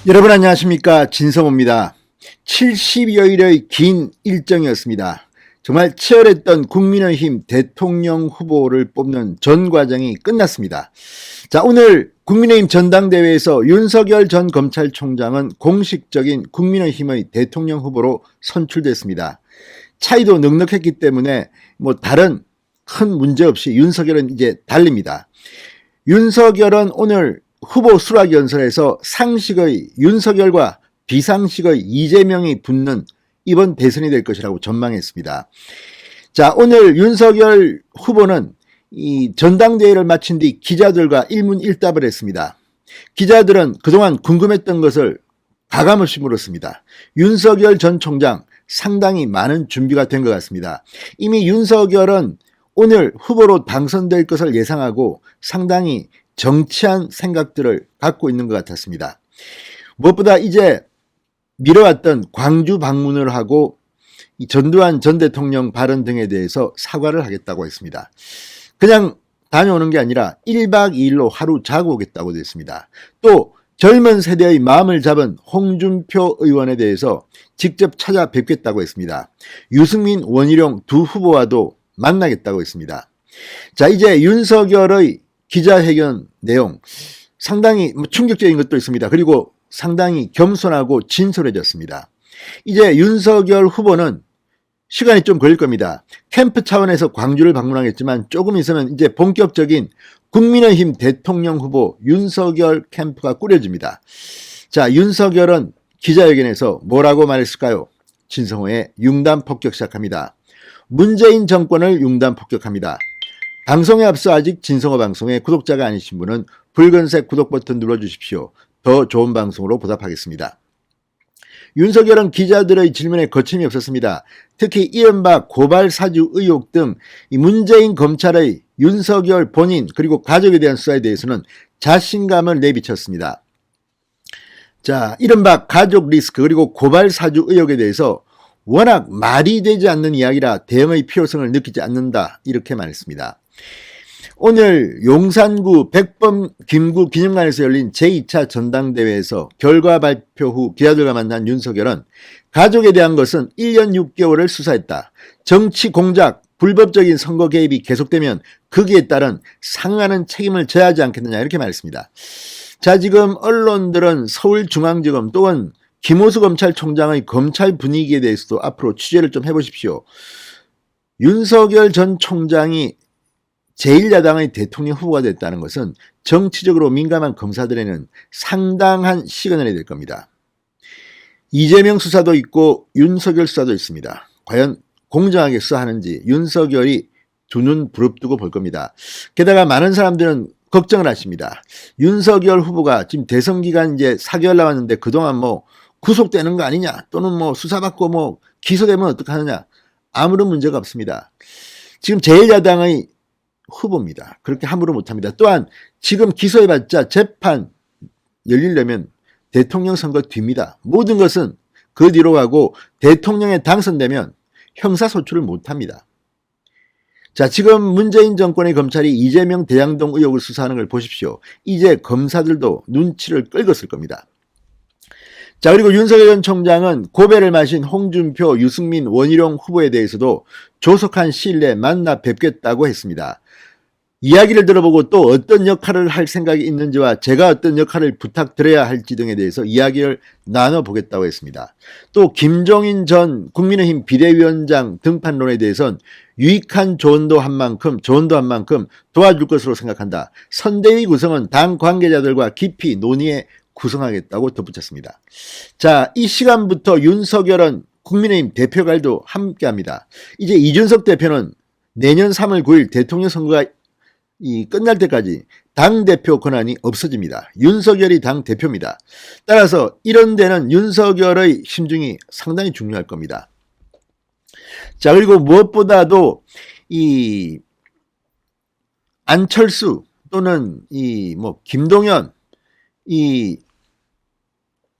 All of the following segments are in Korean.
여러분 안녕하십니까, 진성호입니다. 70여일의 긴 일정이었습니다. 정말 치열했던 국민의힘 대통령 후보를 뽑는 전 과정이 끝났습니다. 자, 오늘 국민의힘 전당대회에서 윤석열 전 검찰총장은 공식적인 국민의힘의 대통령 후보로 선출됐습니다. 차이도 넉넉했기 때문에 다른 큰 문제 없이 윤석열은 이제 달립니다. 윤석열은 오늘 후보 수락연설에서 상식의 윤석열과 비상식의 이재명이 붙는 이번 대선이 될 것이라고 전망했습니다. 자, 오늘 윤석열 후보는 이 전당대회를 마친 뒤 기자들과 일문일답을 했습니다. 기자들은 그동안 궁금했던 것을 가감없이 물었습니다. 윤석열 전 총장 상당히 많은 준비가 된 것 같습니다. 이미 윤석열은 오늘 후보로 당선될 것을 예상하고 상당히 정치한 생각들을 갖고 있는 것 같았습니다. 무엇보다 이제 미뤄왔던 광주 방문을 하고 전두환 전 대통령 발언 등에 대해서 사과를 하겠다고 했습니다. 그냥 다녀오는 게 아니라 1박 2일로 하루 자고 오겠다고 했습니다. 또 젊은 세대의 마음을 잡은 홍준표 의원에 대해서 직접 찾아뵙겠다고 했습니다. 유승민, 원희룡 두 후보와도 만나겠다고 했습니다. 자, 이제 윤석열의 기자회견 내용 상당히 충격적인 것도 있습니다. 그리고 상당히 겸손하고 진솔해졌습니다. 이제 윤석열 후보는 시간이 좀 걸릴 겁니다. 캠프 차원에서 광주를 방문하겠지만 조금 있으면 이제 본격적인 국민의힘 대통령 후보 윤석열 캠프가 꾸려집니다. 자, 윤석열은 기자회견에서 뭐라고 말했을까요? 진성호의 융단 폭격 시작합니다. 문재인 정권을 융단 폭격합니다. 방송에 앞서 아직 진성호 방송의 구독자가 아니신 분은 붉은색 구독 버튼 눌러주십시오. 더 좋은 방송으로 보답하겠습니다. 윤석열은 기자들의 질문에 거침이 없었습니다. 특히 이른바 고발 사주 의혹 등 문재인 검찰의 윤석열 본인 그리고 가족에 대한 수사에 대해서는 자신감을 내비쳤습니다. 자, 이른바 가족 리스크 그리고 고발 사주 의혹에 대해서 워낙 말이 되지 않는 이야기라 대응의 필요성을 느끼지 않는다, 이렇게 말했습니다. 오늘 용산구 백범 김구 기념관에서 열린 제2차 전당대회에서 결과 발표 후 기자들과 만난 윤석열은 가족에 대한 것은 1년 6개월을 수사했다. 정치 공작, 불법적인 선거 개입이 계속되면 거기에 따른 상응하는 책임을 져야 하지 않겠느냐, 이렇게 말했습니다. 자, 지금 언론들은 서울중앙지검 또는 김호수 검찰총장의 검찰 분위기에 대해서도 앞으로 취재를 좀 해보십시오. 윤석열 전 총장이 제1야당의 대통령 후보가 됐다는 것은 정치적으로 민감한 검사들에는 상당한 시그널이 될 겁니다. 이재명 수사도 있고 윤석열 수사도 있습니다. 과연 공정하게 수사하는지 윤석열이 두 눈 부릅뜨고 볼 겁니다. 게다가 많은 사람들은 걱정을 하십니다. 윤석열 후보가 지금 대선 기간 이제 4개월 남았는데 그동안 구속되는 거 아니냐, 또는 수사받고 기소되면 어떡하느냐, 아무런 문제가 없습니다. 지금 제1야당의 후보입니다. 그렇게 함부로 못합니다. 또한 지금 기소해봤자 재판 열리려면 대통령 선거 뒤입니다. 모든 것은 그 뒤로 가고 대통령에 당선되면 형사소출을 못합니다. 자, 지금 문재인 정권의 검찰이 이재명 대장동 의혹을 수사하는 걸 보십시오. 이제 검사들도 눈치를 끌었을 겁니다. 자, 그리고 윤석열 전 총장은 고배를 마신 홍준표, 유승민, 원희룡 후보에 대해서도 조속한 시일 내에 만나 뵙겠다고 했습니다. 이야기를 들어보고 또 어떤 역할을 할 생각이 있는지와 제가 어떤 역할을 부탁드려야 할지 등에 대해서 이야기를 나눠보겠다고 했습니다. 또 김종인 전 국민의힘 비대위원장 등판론에 대해서는 유익한 조언도 한 만큼 도와줄 것으로 생각한다. 선대위 구성은 당 관계자들과 깊이 논의해 구성하겠다고 덧붙였습니다. 자, 이 시간부터 윤석열은 국민의힘 대표갈도 함께합니다. 이제 이준석 대표는 내년 3월 9일 대통령 선거가 끝날 때까지 당대표 권한이 없어집니다. 윤석열이 당대표입니다. 따라서 이런 데는 윤석열의 심중이 상당히 중요할 겁니다. 자, 그리고 무엇보다도 이 안철수 또는 김동연 이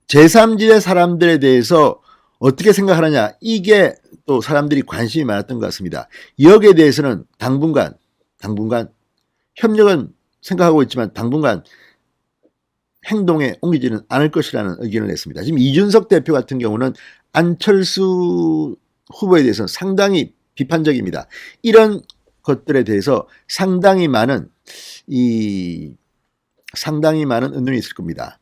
제3지대 사람들에 대해서 어떻게 생각하느냐, 이게 또 사람들이 관심이 많았던 것 같습니다. 여기에 대해서는 당분간 협력은 생각하고 있지만 당분간 행동에 옮기지는 않을 것이라는 의견을 냈습니다. 지금 이준석 대표 같은 경우는 안철수 후보에 대해서는 상당히 비판적입니다. 이런 것들에 대해서 상당히 많은 의논이 있을 겁니다.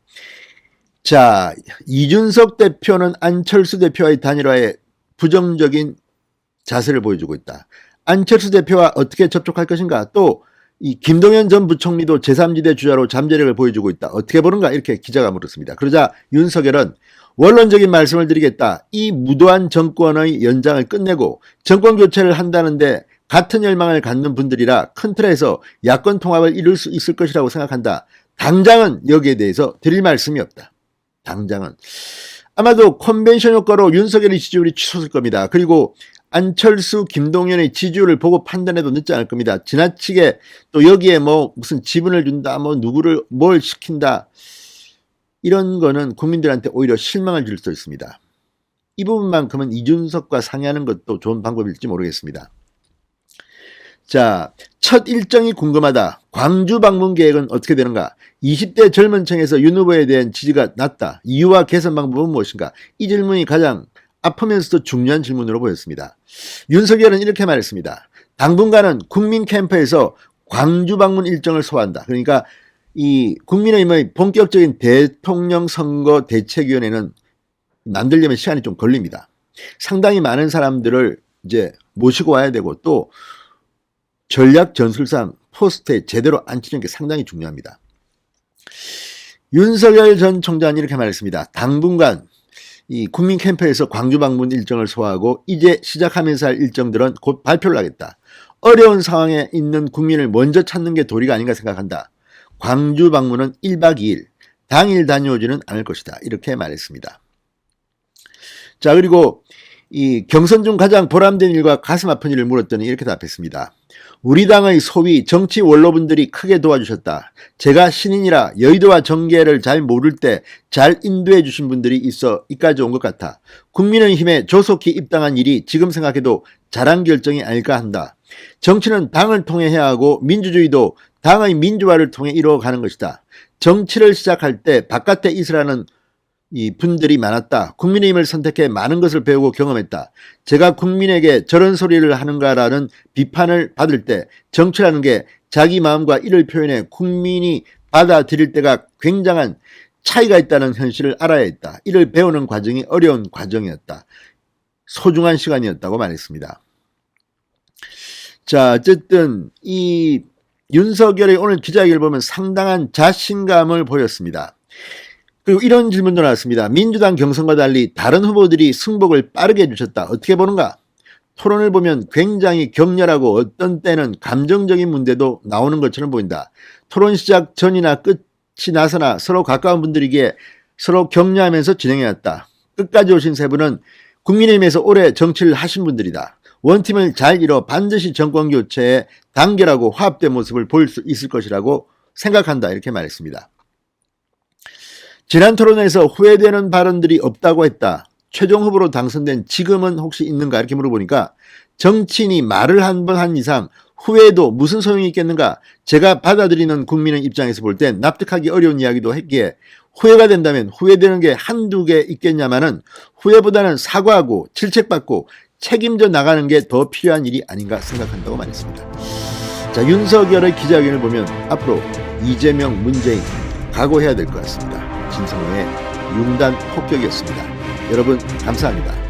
자, 이준석 대표는 안철수 대표와의 단일화에 부정적인 자세를 보여주고 있다. 안철수 대표와 어떻게 접촉할 것인가? 또 이 김동연 전 부총리도 제3지대 주자로 잠재력을 보여주고 있다. 어떻게 보는가? 이렇게 기자가 물었습니다. 그러자 윤석열은 원론적인 말씀을 드리겠다. 이 무도한 정권의 연장을 끝내고 정권 교체를 한다는데 같은 열망을 갖는 분들이라 큰 틀에서 야권 통합을 이룰 수 있을 것이라고 생각한다. 당장은 여기에 대해서 드릴 말씀이 없다. 당장은. 아마도 컨벤션 효과로 윤석열의 지지율이 치솟을 겁니다. 그리고 안철수, 김동연의 지지율을 보고 판단해도 늦지 않을 겁니다. 지나치게 또 여기에 뭐 무슨 지분을 준다, 뭐 누구를 뭘 시킨다. 이런 거는 국민들한테 오히려 실망을 줄 수 있습니다. 이 부분만큼은 이준석과 상의하는 것도 좋은 방법일지 모르겠습니다. 자, 첫 일정이 궁금하다. 광주 방문 계획은 어떻게 되는가? 20대 젊은 층에서 윤 후보에 대한 지지가 낮다. 이유와 개선 방법은 무엇인가? 이 질문이 가장 아프면서도 중요한 질문으로 보였습니다. 윤석열은 이렇게 말했습니다. 당분간은 국민 캠프에서 광주 방문 일정을 소화한다. 그러니까 이 국민의힘의 본격적인 대통령 선거 대책위원회는 만들려면 시간이 좀 걸립니다. 상당히 많은 사람들을 이제 모시고 와야 되고 또 전략 전술상 포스트에 제대로 앉히는 게 상당히 중요합니다. 윤석열 전 총장은 이렇게 말했습니다. 당분간 이 국민 캠프에서 광주 방문 일정을 소화하고 이제 시작하면서 할 일정들은 곧 발표를 하겠다. 어려운 상황에 있는 국민을 먼저 찾는 게 도리가 아닌가 생각한다. 광주 방문은 1박 2일, 당일 다녀오지는 않을 것이다. 이렇게 말했습니다. 자, 그리고 이 경선 중 가장 보람된 일과 가슴 아픈 일을 물었더니 이렇게 답했습니다. 우리 당의 소위 정치 원로분들이 크게 도와주셨다. 제가 신인이라 여의도와 정계를 잘 모를 때 잘 인도해 주신 분들이 있어 이까지 온 것 같아. 국민의힘에 조속히 입당한 일이 지금 생각해도 잘한 결정이 아닐까 한다. 정치는 당을 통해 해야 하고 민주주의도 당의 민주화를 통해 이루어가는 것이다. 정치를 시작할 때 바깥에 있으라는 이 분들이 많았다. 국민의힘을 선택해 많은 것을 배우고 경험했다. 제가 국민에게 저런 소리를 하는가라는 비판을 받을 때 정치라는 게 자기 마음과 이를 표현해 국민이 받아들일 때가 굉장한 차이가 있다는 현실을 알아야 했다. 이를 배우는 과정이 어려운 과정이었다. 소중한 시간이었다고 말했습니다. 자, 어쨌든 이 윤석열의 오늘 기자회견을 보면 상당한 자신감을 보였습니다. 그리고 이런 질문도 나왔습니다. 민주당 경선과 달리 다른 후보들이 승복을 빠르게 해주셨다. 어떻게 보는가? 토론을 보면 굉장히 격렬하고 어떤 때는 감정적인 문제도 나오는 것처럼 보인다. 토론 시작 전이나 끝이 나서나 서로 가까운 분들이기에 서로 격려하면서 진행해왔다. 끝까지 오신 세 분은 국민의힘에서 오래 정치를 하신 분들이다. 원팀을 잘 이뤄 반드시 정권교체에 단결하고 화합된 모습을 보일 수 있을 것이라고 생각한다. 이렇게 말했습니다. 지난 토론에서 후회되는 발언들이 없다고 했다. 최종 후보로 당선된 지금은 혹시 있는가 이렇게 물어보니까 정치인이 말을 한 번 한 이상 후회도 무슨 소용이 있겠는가. 제가 받아들이는 국민의 입장에서 볼 땐 납득하기 어려운 이야기도 했기에 후회가 된다면 후회되는 게 한두 개 있겠냐마는 후회보다는 사과하고 질책받고 책임져 나가는 게 더 필요한 일이 아닌가 생각한다고 말했습니다. 자, 윤석열의 기자회견을 보면 앞으로 이재명, 문재인 각오해야 될 것 같습니다. 진성호의 융단 폭격이었습니다. 여러분 감사합니다.